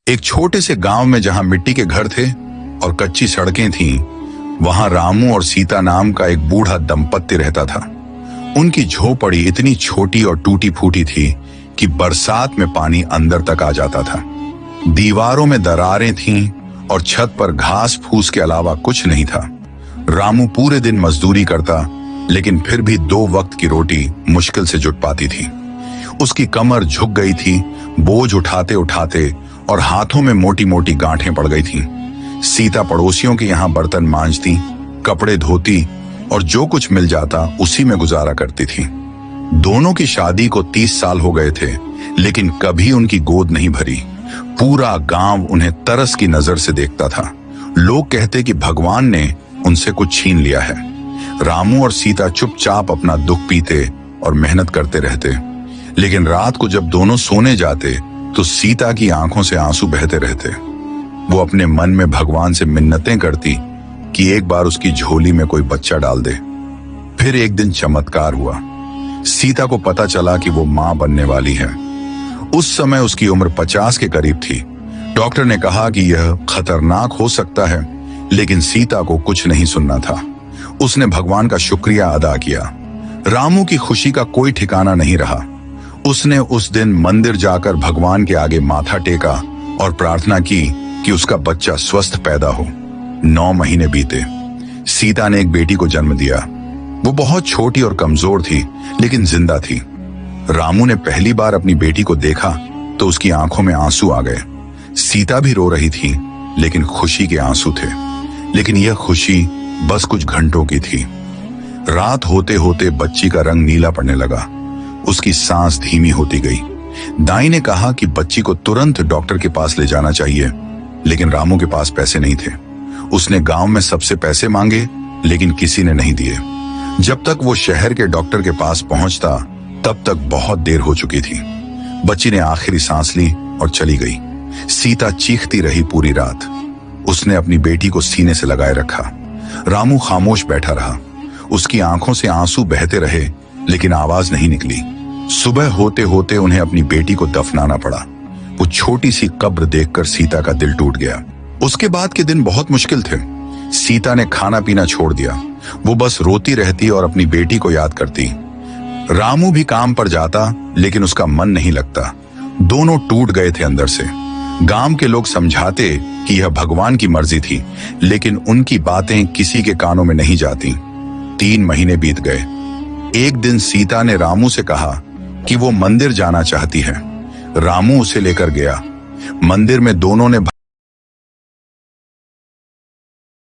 एक छोटे से गांव में जहां मिट्टी के घर थे और कच्ची सड़कें थीं, वहां रामू और सीता नाम का एक बूढ़ा दंपत्ति रहता था। उनकी झोपड़ी इतनी छोटी और टूटी फूटी थी कि बरसात में पानी अंदर तक आ जाता था। दीवारों में दरारें थीं और छत पर घास फूस के अलावा कुछ नहीं था। रामू पूरे दिन मजदूरी करता, लेकिन फिर भी 2 वक्त की रोटी मुश्किल से जुट पाती थी। उसकी कमर झुक गई थी, बोझ उठाते उठाते, और हाथों में मोटी मोटी गांठें पड़ गई थीं। सीता पड़ोसियों के यहाँ बर्तन मांजती, कपड़े धोती और जो कुछ मिल जाता उसी में गुजारा करती थी। दोनों की शादी को 30 साल हो गए थे, लेकिन कभी उनकी गोद नहीं भरी। पूरा गांव उन्हें तरस की नजर से देखता था। लोग कहते कि भगवान ने उनसे कुछ छीन लिया है। रामू और सीता चुपचाप अपना दुख पीते और मेहनत करते रहते, लेकिन रात को जब दोनों सोने जाते तो सीता की आंखों से आंसू बहते रहते। वो अपने मन में भगवान से मिन्नतें करती कि एक बार उसकी झोली में कोई बच्चा डाल दे। फिर एक दिन चमत्कार हुआ। सीता को पता चला कि वो मां बनने वाली है। उस समय उसकी उम्र 50 के करीब थी। डॉक्टर ने कहा कि यह खतरनाक हो सकता है, लेकिन सीता को कुछ नहीं सुनना था। उसने भगवान का शुक्रिया अदा किया। रामू की खुशी का कोई ठिकाना नहीं रहा। उसने उस दिन मंदिर जाकर भगवान के आगे माथा टेका और प्रार्थना की कि उसका बच्चा स्वस्थ पैदा हो। 9 महीने बीते। सीता ने एक बेटी को जन्म दिया। वो बहुत छोटी और कमजोर थी, लेकिन जिंदा थी। रामू ने पहली बार अपनी बेटी को देखा तो उसकी आंखों में आंसू आ गए। सीता भी रो रही थी, लेकिन खुशी के आंसू थे। लेकिन यह खुशी बस कुछ घंटों की थी। रात होते होते बच्ची का रंग नीला पड़ने लगा। उसकी सांस धीमी होती गई। दाई ने कहा कि बच्ची को तुरंत डॉक्टर के पास ले जाना चाहिए, लेकिन रामू के पास पैसे नहीं थे। उसने गांव में सबसे पैसे मांगे, लेकिन किसी ने नहीं दिए। जब तक वो शहर के डॉक्टर के पास पहुंचता, तब तक बहुत देर हो चुकी थी। बच्ची ने आखिरी सांस ली और चली गई। सीता चीखती रही पूरी रात। उसने अपनी बेटी को सीने से लगाए रखा। रामू खामोश बैठा रहा। उसकी आंखों से आंसू बहते रहे, लेकिन आवाज नहीं निकली। सुबह होते होते उन्हें अपनी बेटी को दफनाना पड़ा। वो छोटी सी कब्र देखकर सीता का दिल टूट गया। उसके बाद के दिन बहुत मुश्किल थे। सीता ने खाना पीना छोड़ दिया। वो बस रोती रहती और अपनी बेटी को याद करती। रामू भी काम पर जाता, लेकिन उसका मन नहीं लगता। दोनों टूट गए थे अंदर से। गांव के लोग समझाते कि यह भगवान की मर्जी थी, लेकिन उनकी बातें किसी के कानों में नहीं जाती। 3 महीने बीत गए। एक दिन सीता ने रामू से कहा कि वो मंदिर जाना चाहती है। रामू उसे लेकर गया। मंदिर में दोनों ने